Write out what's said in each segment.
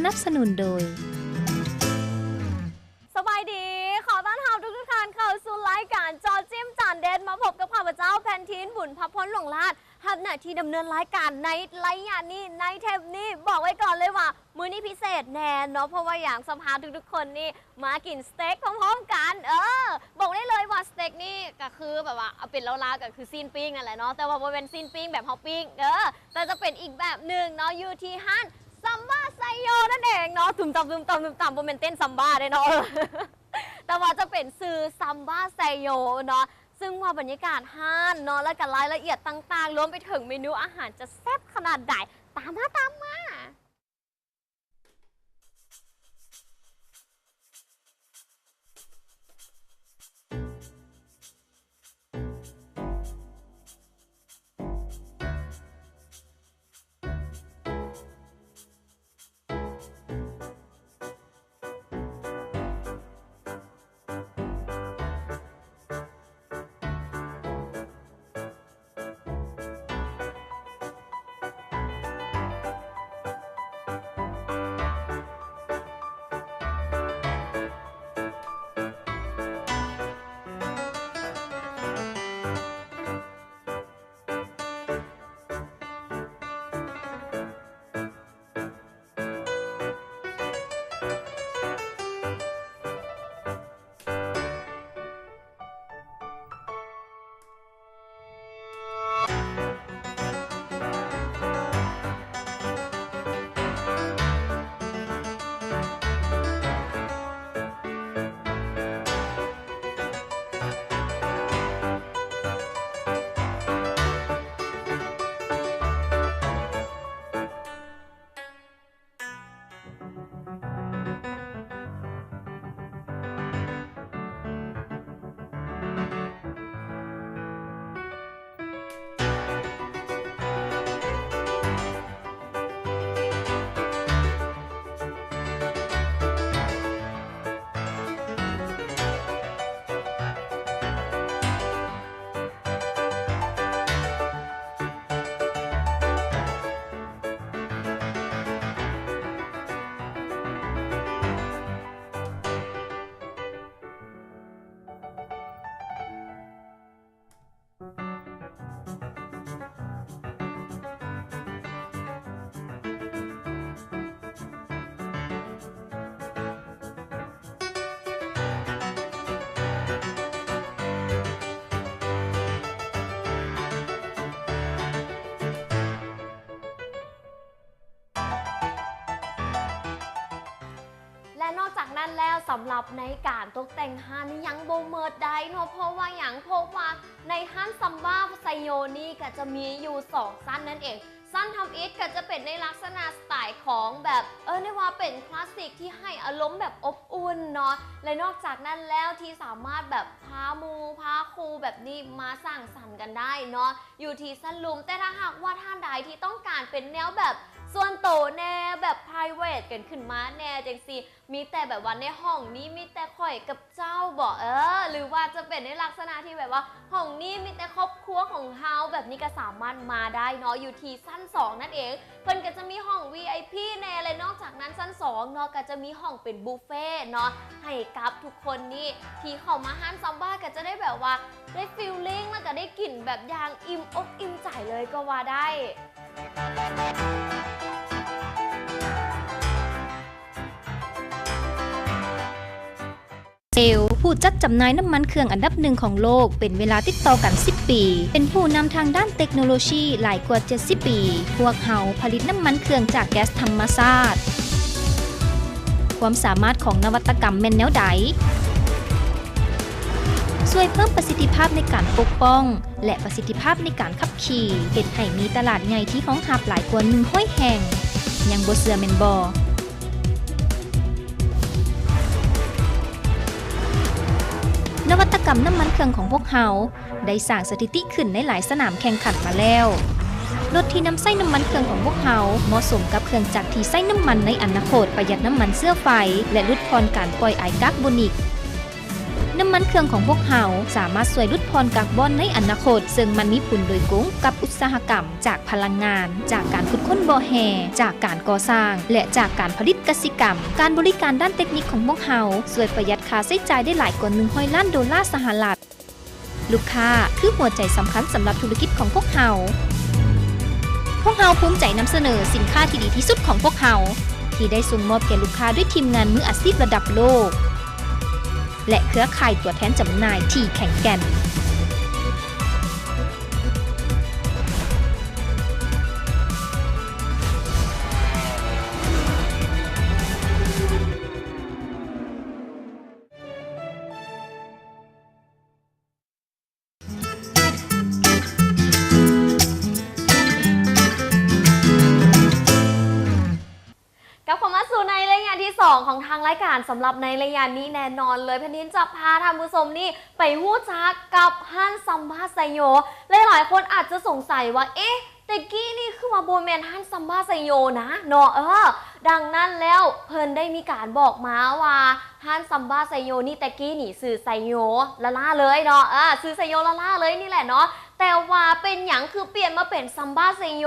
นับสนุนโดยสบายดีขอต้อนรับทุกท่านเข้าสู่รายการจอจิ้มจานเด็ดมาพบกับข้าพเจ้าแพนทีนบุญพับพ้นหลวงลาดทับหน้าที่ดำเนินรายการในระยะนี้ในเทปนี้บอกไว้ก่อนเลยว่ามื้อนี้พิเศษแน่เนาะเพราะว่าอย่างสภาทุกคนนี่มากินสเต็กพร้อมๆกันบอกได้เลยว่าสเต็กนี่ก็คือแบบว่าเอาเป็นลาวๆก็คือซีนปิ้งนั่นแหละเนาะแต่ว่าเป็นซีนปิ้งแบบเฮาปิ้งแต่จะเป็นอีกแบบหนึ่งเนาะอยู่ที่ห้านซัมบ้าไซโยนั่นเองเนาะตุ่มต่ำบ่เป็นเต้นซัมบ้าได้เนาะ แต่ว่าจะเป็นซื้อซัมบ้าไซโยเนาะซึ่งว่าบรรยากาศห้านเนาะและกับรายละเอียดต่างๆรวมไปถึงเมนูอาหารจะแซ่บขนาดใดตามมา และนอกจากนั้นแล้วสำหรับในการตกแต่งห้านนี่ยังโบเมิดได้เนาะเพราะว่าอย่างพบว่าในห้านซัมบ้าไซโยนี่ก็จะมีอยู่2สั้นนั่นเองสั้นทำอิฐก็จะเป็นในลักษณะสไตล์ของแบบเรียกว่าเป็นคลาสสิกที่ให้อารมณ์แบบอบอุ่นเนาะและนอกจากนั้นแล้วที่สามารถแบบพาครูแบบนี้มาสร้างสรรค์กันได้เนาะอยู่ที่สั้นลุมแต่ถ้าหากว่าท่านใดที่ต้องการเป็นแนวแบบส่วนโตแนวแบบ private กันขึ้นมาแนวจังซีมีแต่แบบว่าในห้องนี้มีแต่ข่อยกับเจ้าบอกหรือว่าจะเป็นในลักษณะที่แบบว่าห้องนี้มีแต่ครอบครัวของเฮาแบบนี้ก็สามารถมาได้เนาะอยู่ที่สั้น2นั่นเองเพิ่นก็จะมีห้อง VIP แน่เลยนอกจากนั้นสั้น2เนาะก็จะมีห้องเป็นบุฟเฟ่เนาะให้กับทุกคนนี่ที่เข้ามาห้านซัมบ้าก็จะได้แบบว่าได้ฟีลลิ่งแล้วก็ได้กลิ่นแบบอย่างอิ่มอกอิ่มใจเลยก็ว่าได้เซลผู้จัดจำหน่ายน้ำมันเครื่องอันดับหนึ่งของโลกเป็นเวลาติดต่อกัน10 ปีเป็นผู้นำทางด้านเทคโนโลยีหลายกว่า70 ปีพวกเฮาผลิตน้ำมันเครื่องจากแก๊สธรรมชาติความสามารถของนวัตกรรมแม่นแนวใดช่วยเพิ่มประสิทธิภาพในการปกป้องและประสิทธิภาพในการขับขี่เฮ็ดให้มีตลาดใหญ่ที่รองรับหลายกว่า100แห่งยังบ่เชื่อแม่นบ่นวัตกรรมน้ำมันเครื่องของพวกเฮาได้สร้างสถิติขึ้นในหลายสนามแข่งขันมาแล้วรถที่นำใช้น้ำมันเครื่องของพวกเฮาเหมาะสมกับเครื่องจักรที่ใช้น้ำมันในอนาคตประหยัดน้ำมันเชื้อไฟและลดทอนการปล่อยไอก๊าซคาร์บอนิก น้ำมันเครื่องของพวกเฮาสามารถช่วยลดพรคาร์บอนในอนาคตซึ่งมันมีผลโดยตรงกับอุตสาหกรรมจากพลังงานจากการขุดค้นบ่อแห่จากการก่อสร้างและจากการผลิตกสิกรรมการบริการด้านเทคนิคของพวกเฮาช่วยประหยัดค่าใช้จ่ายได้หลายกว่า100 ล้านดอลลาร์สหรัฐลูกค้าคือหัวใจสำคัญสำหรับธุรกิจของพวกเฮาภูมิใจนำเสนอสินค้าที่ดีที่สุดของพวกเฮาที่ได้ส่งมอบแก่ลูกค้าด้วยทีมงานมืออาชีพระดับโลกและเครือข่ายตัวแทนจำหน่ายที่แข็งแกร่งกลับเข้ามาสู่ในรายงานที่ 2 ของทางรายการสำหรับในรายงานนี้แน่นอนเลยแผ่นดินจะพาท่านผู้ชมนี่ไปฮู้จักกับฮั่นซัมบ้าไซโยหลายๆคนอาจจะสงสัยว่าเอ๊ะแต่กี้นี่คือว่าโบแมนฮั่นซัมบ้าไซโยนะเนาะดังนั้นแล้วเพิ่นได้มีการบอกมาว่าฮั่นซัมบ้าไซโยนี่แต่กี้นี่สื่อไซโยละล่าเลยเนาะสื่อไซโยละล่าเลยนี่แหละเนาะแต่ว่าเป็นหยังคือเปลี่ยนมาเป็นซัมบ้าไซโย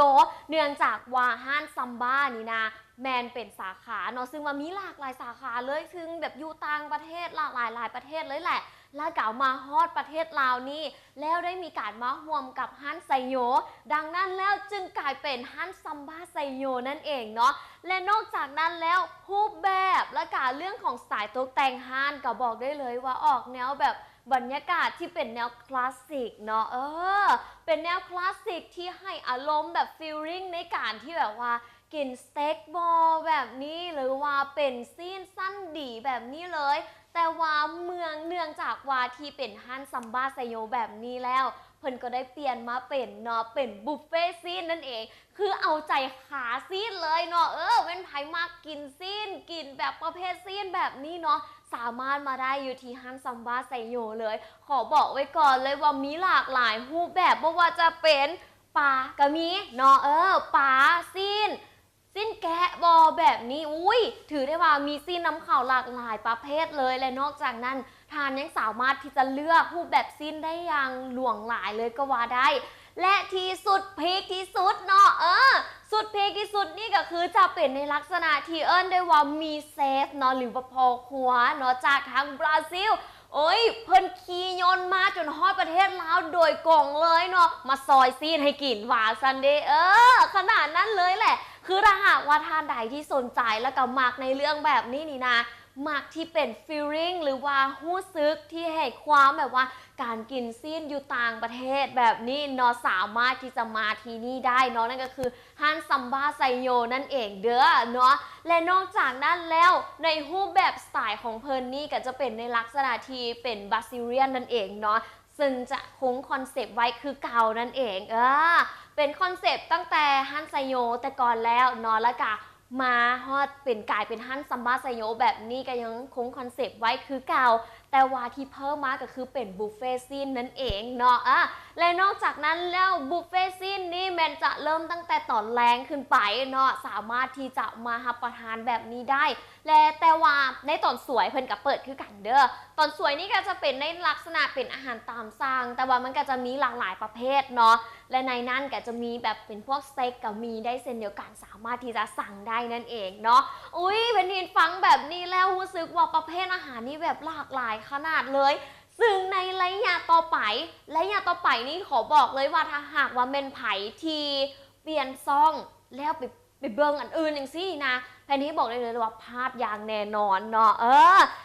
เนื่องจากว่าฮั่นซัมบ้านี่นะแมนเป็นสาขาเนาะซึ่งว่ามีหลากหลายสาขาเลยซึ่งแบบอยู่ต่างประเทศหลายประเทศเลยแหละแล้วกล่าวมาฮอดประเทศลาวนี่แล้วได้มีการมาร่วมกับฮั่นไซโยดังนั้นแล้วจึงกลายเป็นฮั่นซัมบ้าไซโยนั่นเองเนาะและนอกจากนั้นแล้วรูปแบบและการเรื่องของสไตล์ตกแต่งฮั่นก็บอกได้เลยว่าออกแนวแบบบรรยากาศที่เป็นแนวคลาสสิกเนาะเป็นแนวคลาสสิกที่ให้อารมณ์แบบฟีลลิ่งในการที่แบบว่ากินสเต็กบอลแบบนี้หรือว่าเป็นซีนสั้นดีแบบนี้เลยแต่ว่าเมืองเนื่องจากว่าที่เป็นฮั่นซัมบ้าไซโยแบบนี้แล้วเพิ่นก็ได้เปลี่ยนมาเป็นเนาะเป็นบุฟเฟ่ซีนนั่นเองคือเอาใจขาซีนเลยเนาะเป็นไผมากกินซีนกินแบบประเภทซีนแบบนี้เนาะสามารถมาได้อยู่ที่ฮั่นซัมบ้าไซโยเลยขอบอกไว้ก่อนเลยว่ามีหลากหลายรูปแบบไม่ว่าจะเป็นปลาก็มีเนาะปลาซีนแกะบอแบบนี้ถือได้ว่ามีซีนน้ำข่าวหลากหลายประเภทเลยและนอกจากนั้นทานยังสามารถที่จะเลือกรูปแบบซีนได้อย่างหลวงหลายเลยก็ว่าได้และที่สุดพีคที่สุดเนาะสุดพีคที่สุดนี่ก็คือจะเป็นในลักษณะที่ได้ว่ามีเซฟเนาะหรือว่าพอครัวเนาะจากทางบราซิลเพิ่นขี่ยนต์มาจนฮอดประเทศลาวโดยกล่องเลยเนาะมาซอยซีนให้กินหวานซันเดย์ขนาดนั้นเลยแหละคือถ้าหากว่าทานใดที่สนใจแล้วก็มักในเรื่องแบบนี้นี่นะมักที่เป็น feeling หรือว่ารู้สึกที่ให้ความแบบว่าการกินซีนอยู่ต่างประเทศแบบนี้เนาะสามารถที่จะมาที่นี่ได้เนาะนั่นก็คือฮั่นซัมบ้าไซโยนั่นเองเด้อเนาะและนอกจากนั้นแล้วในรูปแบบสไตล์ของเพิ่นนี่ก็จะเป็นในลักษณะที่เป็นบราซิเลียนนั่นเองเนาะซึ่งจะคงคอนเซปต์ไว้คือเก่านั่นเองเป็นคอนเซปต์ตั้งแต่ฮั่นไซโยแต่ก่อนแล้วเนาะแล้วก็มาฮอดเป็นกลายเป็นฮั่นซัมบ้าไซโยแบบนี้ก็ยังคงคอนเซปต์ไว้คือเก่าแต่ว่าที่เพิ่มมาก็คือเป็นบุฟเฟ่ซีนนั่นเองเนาะและนอกจากนั้นแล้วบุฟเฟ่ซีนนี่แมันจะเริ่มตั้งแต่ตอนแรงขึ้นไปเนาะสามารถที่จะมารับประทานแบบนี้ได้และแต่ว่าในตอนสวยเพิ่นก็เปิดคือกันเด้อตอนสวยนี่ก็จะเป็นในลักษณะเป็นอาหารตามสั่งแต่ว่ามันก็จะมีหลากหลายประเภทเนาะและในนั้นก็จะมีแบบเป็นพวกสเต็กก็มีได้เช่นเดียวกันสามารถที่จะสั่งได้นั่นเองเนาะเพิ่นยินฟังแบบนี้แล้วรู้สึกว่าประเภทอาหารนี่แบบหลากหลายขนาดเลยซึ่งในระยะต่อไปนี่ขอบอกเลยว่าถ้าหากว่าเป็นไผ่ที่เปลี่ยนซ่องแล้วไปเบิ่งอันอื่นอย่างซี่นะแพนนี้บอกได้เลยว่าพลาดอย่างแน่นอนเนาะ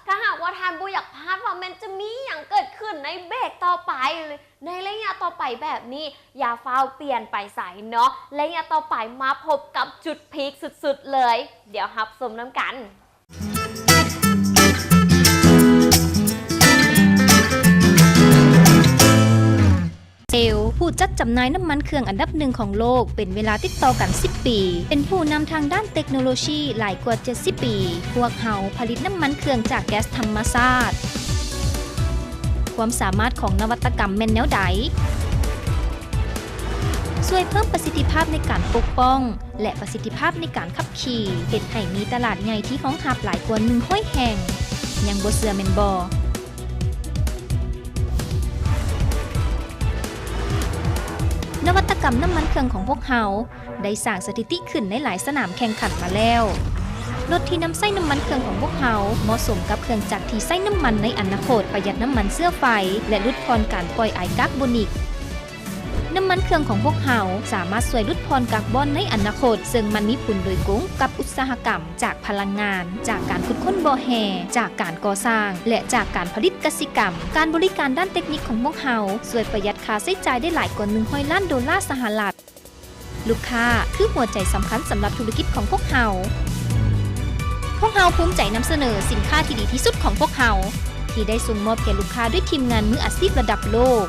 ถ้าหากว่าทานบ่อยากพลาดว่ามันจะมีอย่างเกิดขึ้นในเบรกต่อไปในระยะต่อไปแบบนี้อย่าฟ้าวเปลี่ยนไปใส่เนาะระยะต่อไปมาพบกับจุดพีคสุดๆเลยเดี๋ยวรับชมน้ำกัน ผู้จัดจำหน่ายน้ำมันเครื่องอันดับหนึ่งของโลกเป็นเวลาติดต่อกัน10 ปีเป็นผู้นำทางด้านเทคโนโลยีหลายกว่า70 ปีพวกเฮาผลิตน้ำมันเครื่องจากแก๊สธรรมชาติความสามารถของนวัตกรรมแม่นแนวใดช่วยเพิ่มประสิทธิภาพในการปกป้องและประสิทธิภาพในการขับขี่เฮ็ดให้มีตลาดใหญ่ที่รองรับหลายกว่า100 แห่งยังบ่เชื่อแม่นบ่ นวัตกรรมน้ำมันเครื่องของพวกเขาได้สร้างสถิติขึ้นในหลายสนามแข่งขันมาแล้วรถที่นำใส่น้ำมันเครื่องของพวกเขาเหมาะสมกับเครื่องจักรที่ใส่น้ำมันในอนาคตประหยัดน้ำมันเสื้อไฟและลดพรการปล่อยไอก๊าซคาร์บอนิกน้ำมันเครื่องของพวกเขาสามารถช่วยลดพรคาร์บอนในอนาคตซึ่งมันมีผลโดยตรงกับอุตสาหกรรมจากพลังงานจากการขุดค้นบ่อแห่จากการก่อสร้างและจากการผลิตกสิกรรมการบริการด้านเทคนิคของพวกเขาช่วยประหยัดค่าใช้จ่ายได้หลายกว่า100 ล้านดอลลาร์สหรัฐลูกค้าคือหัวใจสำคัญสำหรับธุรกิจของพวกเขาภูมิใจนำเสนอสินค้าที่ดีที่สุดของพวกเขาที่ได้ส่งมอบแก่ลูกค้าด้วยทีมงานมืออาชีพระดับโลก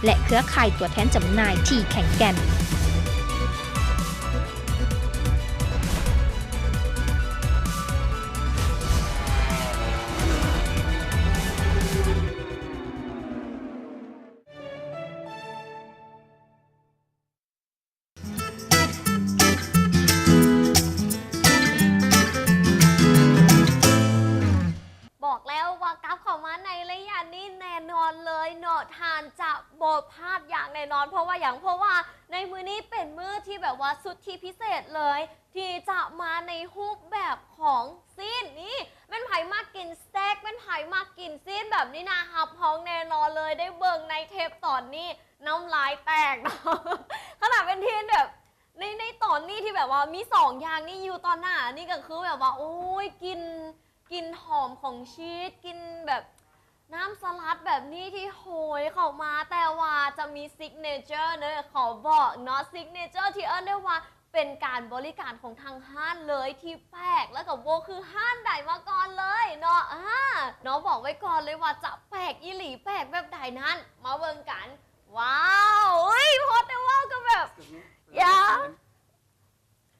และเครือข่ายตัวแทนจำหน่ายที่แข็งแกร่งบอกแล้วว่ากราฟของมาในระยะนี้แน่นอนเลยเนาะทานจะโบพลาดอย่างแน่นอนเพราะว่าในมือนี้เป็นมือที่แบบว่าสุดที่พิเศษเลย ที่จะมาในรูปแบบของซีนนี่เป็นไผ่มากกินสเต็กเป็นไผ่มากกินซีนแบบนี้นะครับพ้องแน่นอนเลยได้เบิ่งในเทปตอนนี้น้ำลายแตกเนาะ ขนาดเป็นทีนแบบในตอนนี้ที่แบบว่ามี2 อย่างนี่อยู่ตอนหน้านี่ก็คือแบบว่าโอ้ยกินหอมของชีสกินแบบน้ำสลัดแบบนี้ที่โหยเข้ามาแต่ว่าจะมีซิกเนเจอร์เนอะขอบอกเนาะซิกเนเจอร์ที่ได้ว่าเป็นการบริการของทางห้านเลยที่แปลกแล้วกับโบคือห้านใดมาก่อนเลยเนาะเนาะบอกไว้ก่อนเลยว่าจะแปลกอีหลีแปลกแบบใดนั้นมาเบิ่งกันว้าวอุ้ยพอแต่ว่าก็แบบ yeah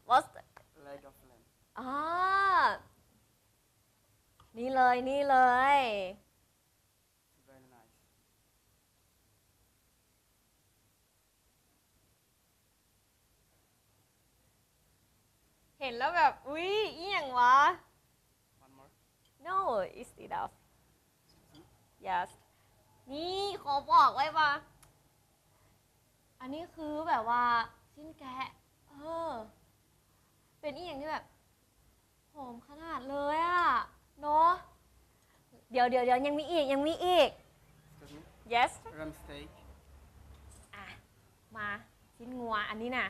what's the Leg of lamb. นี่เลย Very nice. เห็นแล้วแบบอุ๊ยอีหยังวะ One more. no it's enough yes นี่ขอบอกไว้ว่าอันนี้คือแบบว่าสิ้นแกะเป็นอีหยังที่แบบหอมขนาดเลยอะเนาะเดี๋ยวยังมีอีก Excuse me. yes Ram steak. อ่ะมาชิ้นงัวอันนี้นะ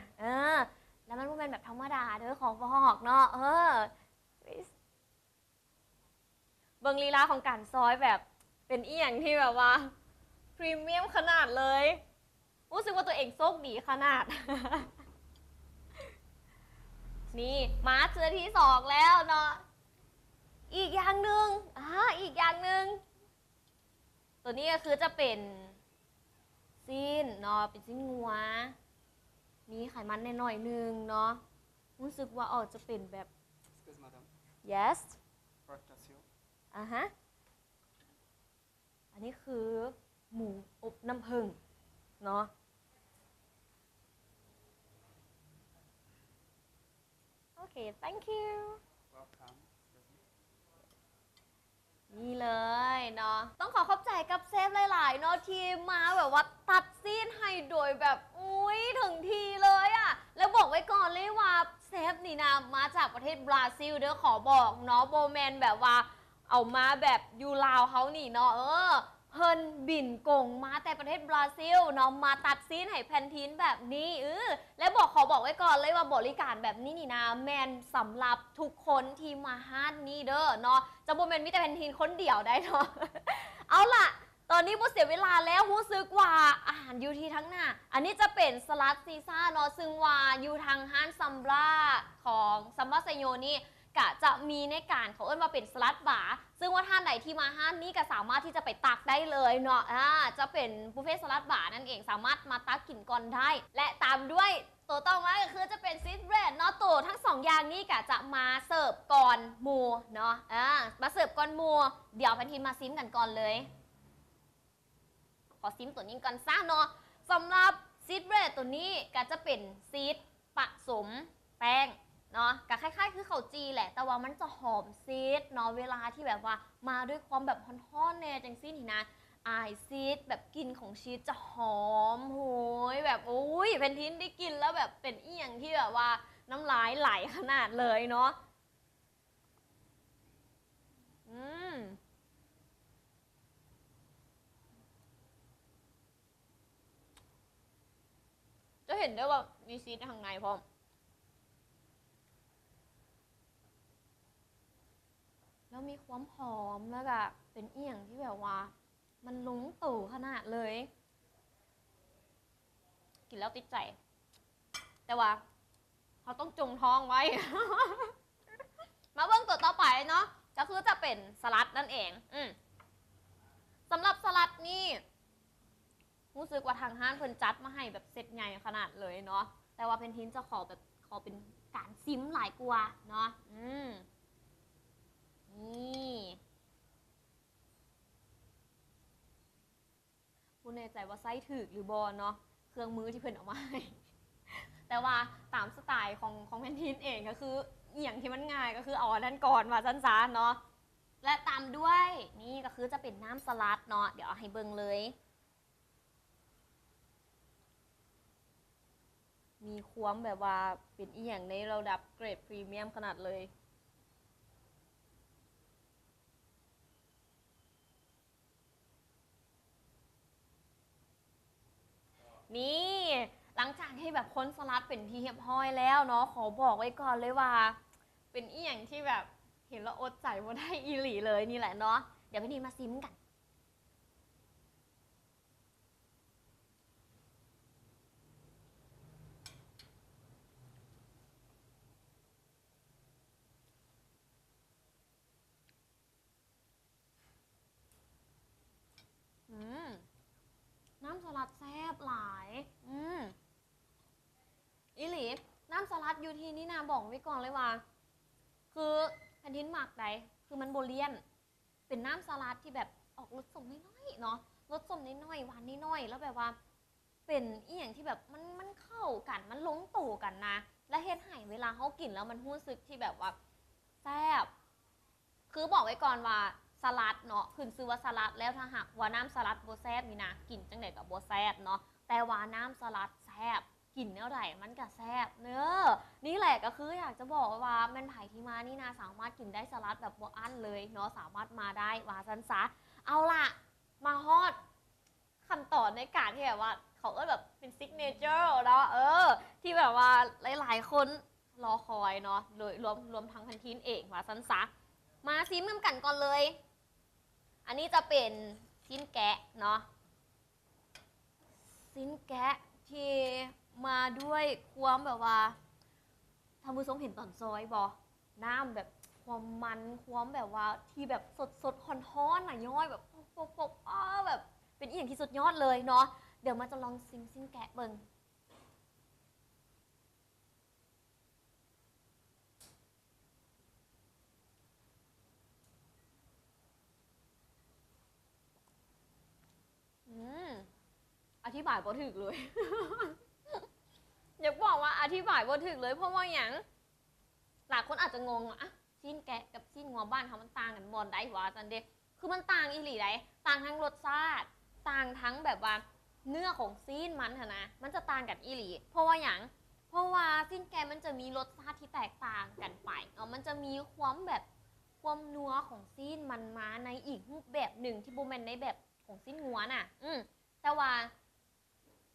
แล้วมันเป็นแบบธรรมดาเด้อของบอกเนาะเบิงลีลาของการซอยแบบเป็นอีหยังที่แบบว่าพรีเมียมขนาดเลยรู้สึกว่าตัวเองโชคดีขนาด นี่มาเจอที่2แล้วเนาะอีกอย่างหนึ่งตัวนี้ก็คือจะเป็นซีนเนาะเป็นซีนงัวมีไขมันในหน่อยนึงเนาะรู้สึกว่าจะเป็นแบบ Excuse madam. yes Pork chassis. อันนี้คือหมูอบน้ำผึ้งเนาะโอเค thank you Welcome. Excuse me. นี่เลยเนาะต้องขอบใจกับเซฟหลายๆเนาะที่มาแบบว่าตัดซีนให้โดยแบบอุ้ยถึงทีเลยอะแล้วบอกไว้ก่อนเลยว่าเซฟนี่นะมาจากประเทศบราซิลเด้อขอบอกเนาะโบแมนแบบว่าเอามาแบบยูลาวเขานี่เนาะเพิ่นบินกงมาแต่ประเทศบราซิลเนาะมาตัดซีนให้แพนทีนแบบนี้และขอบอกไว้ก่อนเลยว่าบริการแบบนี้นี่นะแมนสำหรับทุกคนที่มาห้านนี้เด้อเนาะจะโบแมนมีแต่แพนทีนคนเดียวได้เนาะ เอาล่ะตอนนี้โบเสียเวลาแล้วรู้สึกว่าอาหารอยู่ที่ทั้งหน้าอันนี้จะเป็นสลัดซีซ่าเนาะซึ่งว่าอยู่ทางห้านซัมบราของซัมบราไซโยนี่กะจะมีในการเขาเอิ้นมาเป็นสลัดบาร์ซึ่งว่าท่านใดที่มาห้านนี้ก็สามารถที่จะไปตักได้เลยเนาะจะเป็นบุฟเฟ่ต์สลัดบาร์นั่นเองสามารถมาตักกินก่อนได้และตามด้วยตัวต่อมาก็คือจะเป็นซีดเบรดเนาะตัวทั้ง2 อย่างนี้กะจะมาเสิร์ฟก่อนหมูเนาะมาเสิร์ฟก่อนหมูเดี๋ยวแพนทีนมาซิมกันก่อนเลยขอซิมตัวนี้ก่อนซะเนาะสำหรับซีดเบรดตัวนี้ก็จะเป็นซีดผสมแป้งเนาะก็คล้ายๆคือข้าวจีแหละแต่ว่ามันจะหอมซีดเนาะเวลาที่แบบว่ามาด้วยความแบบฮ้อนๆแน่จังซี่นี่นะ อายซีดแบบกลิ่นของชีสจะหอมโหยแบบโอ้ยเป็นทินได้กินแล้วแบบเป็นอีหยังที่แบบว่าน้ำลายไหลขนาดเลยเนาะอืมจะเห็นได้ว่ามีชีสข้างในพร้อมแล้วมีความหอมแล้วก็เป็นอีหยังที่แบบว่ามันลงตัวขนาดเลยกินแล้วติดใจ แต่ว่าเขาต้องจงท้องไว้ มาเบิ่งตัวต่อไปเนาะก็คือจะเป็นสลัดนั่นเองสำหรับสลัดนี่รู้สึกว่าทางห้างเพิ่นจัดมาให้แบบเซตใหญ่ขนาดเลยเนาะแต่ว่าเพนทินจะขอเป็นการซิมหลายกว่าเนาะนี่ผู้แน่ใจว่าไส้ถึกหรือบอเนาะเครื่องมือที่เพิ่นเอามาให้ แต่ว่าตามสไตล์ของแพนทินเองก็คืออย่างที่มันง่ายก็คือเอาอันนั้นก่อนมาสั้นๆเนาะและตามด้วยนี่ก็คือจะเป็นน้ำสลัดเนาะเดี๋ยวเอาให้เบิ่งเลยมีความแบบว่าเป็นอีหยังในระดับเกรดพรีเมียมขนาดเลยนี่หลังจากที่แบบคนสลัดเป็นที่เรียบร้อยแล้วเนาะขอบอกไว้ก่อนเลยว่าเป็นอีหยังที่แบบเห็นแล้วอดใจว่าได้อีหลีเลยนี่แหละเนาะเดี๋ยวพี่นีมาซิมกันน้ำสลัดแซ่บหลายอีหลีน้ำสลัดอยู่ที่นี่นะบอกไว้ก่อนเลยว่าคือแผ่นดินหมักใดคือมันโบเลียนเป็นน้ำสลัดที่แบบออกรสส้มน้อยๆเนาะรสส้มน้อยๆหวานน้อยๆแล้วแบบว่าเป็นอีหยังที่แบบมันเข้ากันมันลงตัวกันนะและเฮ็ดให้เวลาเขากินแล้วมันรู้สึกที่แบบว่าแซ่บคือบอกไว้ก่อนว่าสลัดเนาะขึ้นชื่อว่าสลัดแล้วถ้าหากว่าน้ำสลัดโบแซ่บนี่นะกินจังไดกับโบแซ่บเนาะแต่ว่าน้ำสลัดแซ่บกินเท่าไหร่มันก็แซ่บเนอะนี่แหละก็คืออยากจะบอกว่าแม่นไผ่ที่มานี่นะสามารถกินได้สลัดแบบบ่อั้นเลยเนาะสามารถมาได้ว่าซันซะเอาล่ะมาฮอดขั้นตอนในการที่แบบว่าเขาแบบเป็นซิกเนเจอร์เนาะที่แบบว่าหลายๆคนรอคอยเนาะโดยรวมทั้งพันทีนเองว่าซันซะมาซิมกันก่อนเลยอันนี้จะเป็นชิ้นแกะเนาะชิ้นแกะที่มาด้วยความแบบว่าท่านผู้ชมเห็นตอนซอยบอน้ำแบบความมันความแบบว่าที่แบบสดคอนท้อนหน่ะย่อยแบบปกแบบเป็นอีกอย่างที่สุดยอดเลยเนาะเดี๋ยวมาจะลองซิมชิ้นแกะเบิ่งอธิบายบ่ถึกเลย อยากบอกว่าอธิบายบ่ถึกเลยเพราะว่าอย่างหลายคนอาจจะงงอะชิ้นแกะกับชิ้นงัวบ้านเขามันต่างกันบอลได้หวะจันเดคือมันต่างอีหลีได้ต่างทั้งรสชาติต่างทั้งแบบว่าเนื้อของซีนมันนะมันจะต่างกันอีหลีเพราะว่าอย่างเพราะว่าชิ้นแกะมันจะมีรสชาติที่แตกต่างกันไปมันจะมีความแบบความนัวของซีนมันมาในอีกรูปแบบหนึ่งที่บูแมนในแบบของซีนงัวน่ะแต่ว่า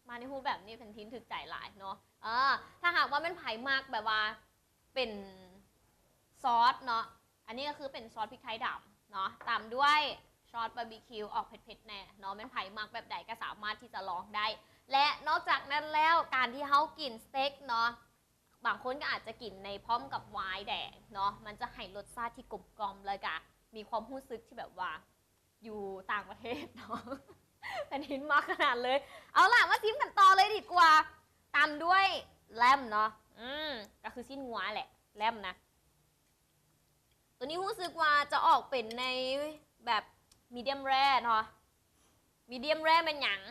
มาในรูปแบบนี้เป็นทิ้นถึกใจหลายเนาะถ้าหากว่าเป็นไผ่มากแบบว่าเป็นซอสเนาะอันนี้ก็คือเป็นซอสพริกไทยดำเนาะตามด้วยซอสบาร์บีคิวออกเผ็ดๆแน่เนาะเป็นไผ่มากแบบใดก็สามารถที่จะลองได้และนอกจากนั้นแล้วการที่เขากินสเต็กเนาะบางคนก็อาจจะกินในพร้อมกับไวน์แดงเนาะมันจะให้รสชาติที่กลมกล่อมเลยกะมีความรู้สึกที่แบบว่าอยู่ต่างประเทศเนาะเป็นหินมากขนาดเลยเอาล่ะมาซิมกันต่อเลยดีกว่าตามด้วยแลมเนาะก็คือชิ้นงัวแหละแลมนะตัวนี้รู้สึกว่าจะออกเป็นในแบบมีเดียมแรเนาะมีเดียมแรเป็นหยัง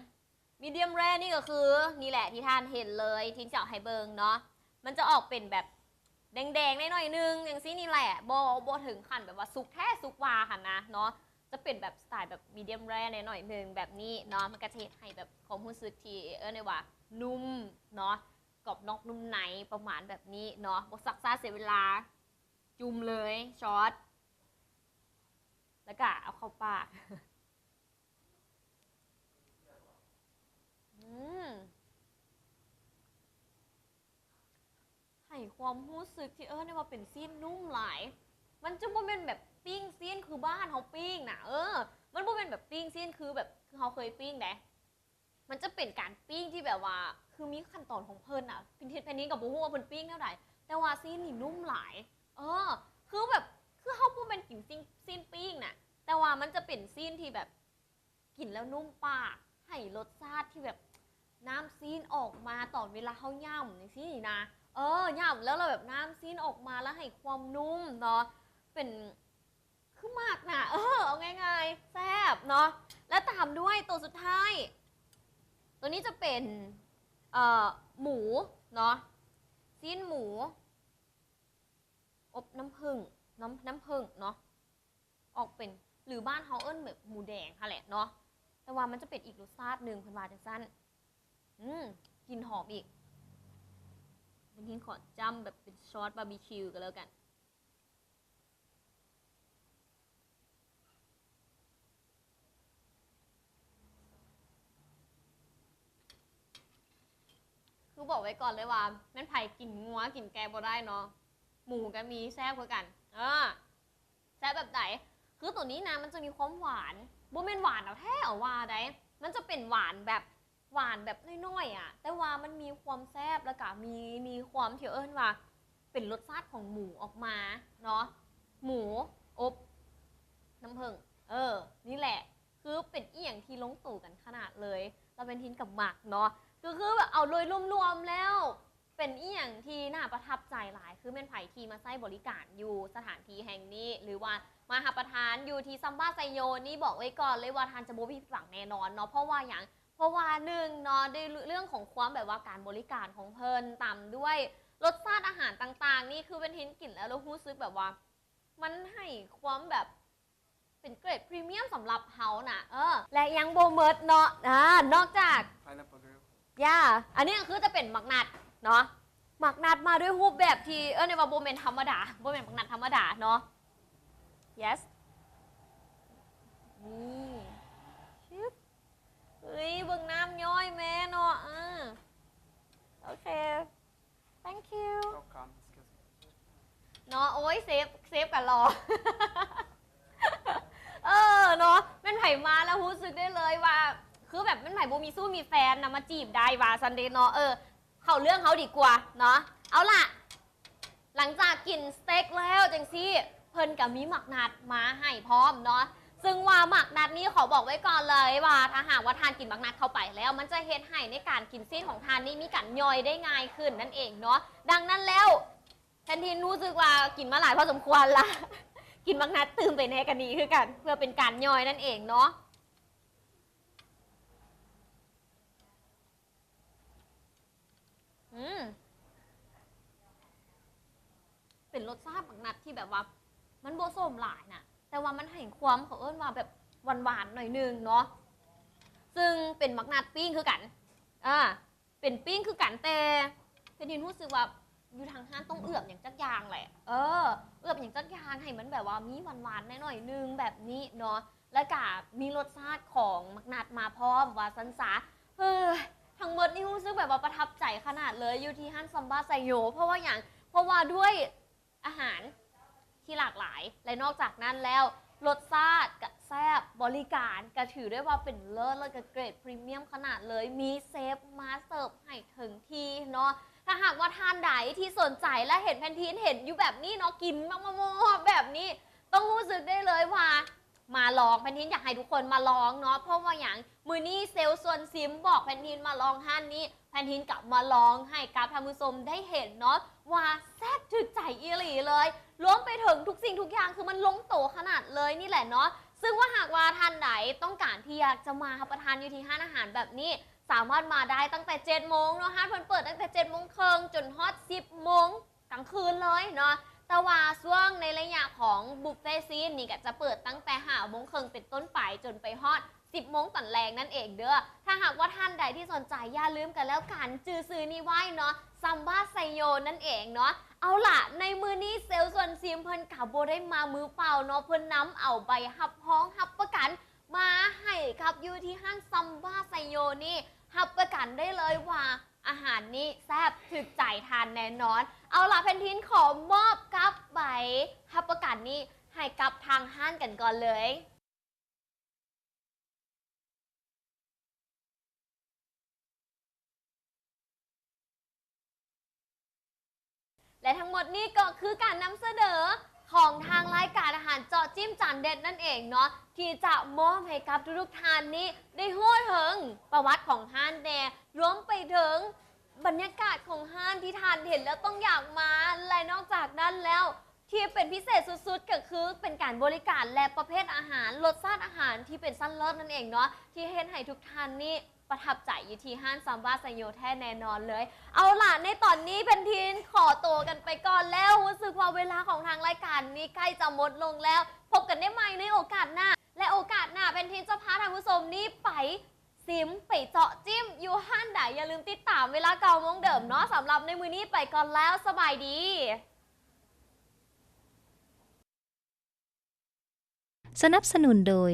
มีเดียมแรนี่ก็คือนี่แหละที่ท่านเห็นเลยทิ้งเจาะไฮเบิงเนาะมันจะออกเป็นแบบแดงๆหน่อยนึงอย่างซี่นี่แหละโบถึงขั้นแบบว่าสุกแท้สุกวาค่ะนะเนาะ จะเป็นแบบสไตล์แบบมีเดียมแรร์หน่อยๆหนึ่งแบบนี้เนาะมันก็จะเฮ็ดให้แบบความรู้สึกที่เนี่ยว่านุ่มเนาะกรอบนอกนุ่มในประมาณแบบนี้เนาะบ่ซักซ่าเสียเวลาจุ่มเลยช็อตแล้วก็เอาเข้าปากให้ความรู้สึกที่เนี่ยว่าเป็นซีนนุ่มหลายมันจะบ่เป็นแบบปิ้งซีนคือบ้านเขาปิ้งนะมันบ่เป็นแบบปิ้งซีนคือแบบคือเขาเคยปิ้งนะมันจะเป็นการปิ้งที่แบบว่าคือมีขั้นตอนของเพิ่นอ่ะพินทิศแผ่นนี้กับบูฮู้ว่าเพิ่นปิ้งเท่าไหร่แต่ว่าซีนนี่นุ่มหลายคือแบบคือเขาบ่เป็นกินซีนปิ้งน่ะแต่ว่ามันจะเป็นซีนที่แบบกินแล้วนุ่มปากให้รสชาติที่แบบน้ำซีนออกมาตอนเวลาเขาย่ำอย่างนี้นะย่ำแล้วเราแบบน้ำซีนออกมาแล้วให้ความนุ่มเนาะเป็นคือมากนะเอาง่ายๆแซ่บเนาะแล้วตามด้วยตัวสุดท้ายตัวนี้จะเป็นหมูเนาะซีนหมูอบน้ำผึ้งน้ำผึ้งเนาะออกเป็นหรือบ้านเขาเอิ้นแบบหมูแดงค่ะแหละเนาะแต่ว่ามันจะเป็นอีกรสชาติหนึ่งเพิ่นว่าจังซั่นกลิ่นหอมอีกเป็นทิ้งขอจ้ำแบบเป็นซอสบาร์บีคิวกันแล้วกันคือบอกไว้ก่อนเลยว่าแม่นไผ่กินงัวกินแกบ่ได้เนาะหมูก็มีแซ่บเหมือนกันแซ่บแบบไหนคือตัวนี้นะมันจะมีความหวานบ่แม่นหวานเอาแท้เอาว่าได้มันจะเป็นหวานแบบน้อยๆอ่ะแต่ว่ามันมีความแซ่บแล้วก็มีความที่ว่าเป็นรสชาติของหมูออกมาเนาะหมูอบน้ำผึ้งนี่แหละคือเป็นอีหยังที่ลงตัวกันขนาดเลยเราเป็นทินกับหมักเนาะคือแบบเอาเลยรวมๆแล้วเป็นอีหยังที่น่าประทับใจหลายคือเป็นไผ่ที่มาใช้บริการอยู่สถานที่แห่งนี้หรือว่ามาหาประทานอยู่ที่ซัมบ้าไซโยนี่บอกไว้ก่อนเลยว่าทานจะบ่ผิดหวังแน่นอนเนาะเพราะว่าหนึ่งเนาะในเรื่องของความแบบว่าการบริการของเพิ่นตามด้วยรสชาติอาหารต่างๆนี่คือเป็นทินกลิ่นแล้วเรารู้สึกแบบว่ามันให้ความแบบเป็นเกรดพรีเมียมสำหรับเฮานะและยังโบเมิร์ดเนาะนอกจาก Pineapple grill. อันนี้คือจะเป็นหมักนัดเนาะหมักนัดมาด้วยรูปแบบที่ในว่าโบเมนธรรมดาโบเมนหมักนัดธรรมดาเนาะ yes นี่ชิบเฮ้ยเบิ่งน้ำย่อยแม่เนาะโอเค thank you Welcome. Excuse me. เนาะโอ้ยเซฟกันรอ เนาะเป็นไผ่มาแล้วรู้สึกได้เลยว่าคือแบบเป็นไผ่โบมีสู้มีแฟนนะมาจีบได้ว่าซันเดย์เนาะเข้าเรื่องเขาดีกว่าเนาะเอาล่ะหลังจากกินสเต็กแล้วจังซี่เพิ่นกับมีหมักนัดมาให้พร้อมเนาะซึ่งว่าหมักนัดนี้ขอบอกไว้ก่อนเลยว่าถ้าหากว่าทานกินหมักนัดเข้าไปแล้วมันจะเฮ็ดให้ในการกินซีนของทานนี่มีการย่อยได้ง่ายขึ้นนั่นเองเนาะดังนั้นแล้วแทนทีรู้สึกว่ากินมาหลายพอสมควรละ กินหมักนัดตื่มไปแน่กันนี้คือกันเพื่อเป็นการย่อยนั่นเองเนาะเป็นรสชาติหมักนัดที่แบบว่ามันโบส้มหลายนะแต่ว่ามันให้ความเขาว่าแบบหวานๆหน่อยนึงเนาะซึ่งเป็นหมักนัดปิ้งคือกันเป็นปิ้งคือกันแต่เป็นที่รู้สึกว่าอยู่ทางห้างต้องเอือบอย่างจักยางแหละเอือบอย่างจักยางให้มันแบบว่ามีหวานๆหน่อยนึงแบบนี้เนาะแล้วก็มีรสชาติของหมักนัดมาพร้อมว่าสันสาทั้งหมดนี่รู้สึกแบบว่าประทับใจขนาดเลยอยู่ที่ห้างซัมบ้าไซโยเพราะว่าด้วยอาหารที่หลากหลายและนอกจากนั้นแล้วรสชาติกับแซ่บบริการก็ถือได้ว่าเป็นเลิศกับเกรดพรีเมียมขนาดเลยมีเซฟมาเสิร์ฟให้ถึงที่เนาะถ้าหากว่าทานใดที่สนใจและเห็นแพนทีนเห็นอยู่แบบนี้เนาะกินมากๆแบบนี้ต้องรู้สึกได้เลยว่ามาลองแพนทีนอยากให้ทุกคนมาลองเนาะเพราะว่าอย่างมือนี้เซลส่วนซิมบอกแพนทีนมาลองห้านนี้แพนทีนกลับมาลองให้กับท่านผู้ชมได้เห็นเนาะว่าแซ่บถึกใจอีหลีเลยรวมไปถึงทุกสิ่งทุกอย่างคือมันลงโตขนาดเลยนี่แหละเนาะซึ่งว่าหากว่าท่านไหนต้องการที่อยากจะมารับประทานอยู่ที่ห้านอาหารแบบนี้สามารถมาได้ตั้งแต่7 โมงเนาะห้านเปิดตั้งแต่7 โมงครึ่งจนฮอต10 โมงกลางคืนเลยเนาะ แต่ว่าช่วงในระยะของบุฟเฟ่ซีนนี่ก็จะเปิดตั้งแต่5:30เป็นต้นไปจนไปฮอด10 โมงตอนแรงนั่นเองเด้อถ้าหากว่าท่านใดที่สนใจอย่าลืมกันแล้วกันจือซื้อนี่ไว้เนาะซัมบ้าไซโยนั่นเองเนาะเอาล่ะในมือนี้เซลล์ส่วนซีมเพิ่นกับโบได้มามือเปล่าเนาะเพิ่นนำเอาใบหับพ้องหับประกันมาให้ครับอยู่ที่ห้างซัมบ้าไซโยนี่หับประกันได้เลยว่าอาหารนี้แซ่บถึกใจทานแน่นอนเอาล่ะแพนทินขอมอบกับใบหับประกันนี้ให้กับทางห้างกันก่อนเลยและทั้งหมดนี้ก็คือการนำเสนอของทางรายการอาหารเจาะจิ้มจานเด็ดนั่นเองเนาะที่จะมอบให้กับทุกๆท่านนี้ได้หู้ถึงประวัติของห้านแน่รวมไปถึงบรรยากาศของห้านที่ทานเห็นแล้วต้องอยากมาและนอกจากนั้นแล้วที่เป็นพิเศษสุดๆก็คือเป็นการบริการและประเภทอาหารรสชาติอาหารที่เป็นสั้นเลิศนั่นเองเนาะที่เห็นให้ทุกท่านนี่ประทับใจอยู่ที่ห้างซัมบ้าไซโยแท้แน่นอนเลยเอาล่ะในตอนนี้เป็นทีนขอตัวกันไปก่อนแล้วรู้สึกว่าเวลาของทางรายการนี้ใกล้จะหมดลงแล้วพบกันได้ใหม่ในโอกาสหน้าและโอกาสหน้าเป็นทีนจะพาท่านผู้ชมนี้ไปซิมไปเจาะจิ้มอยู่ห้างใดอย่าลืมติดตามเวลา9 โมงเดิมเนาะสำหรับในมือนี้ไปก่อนแล้วสบายดีสนับสนุนโดย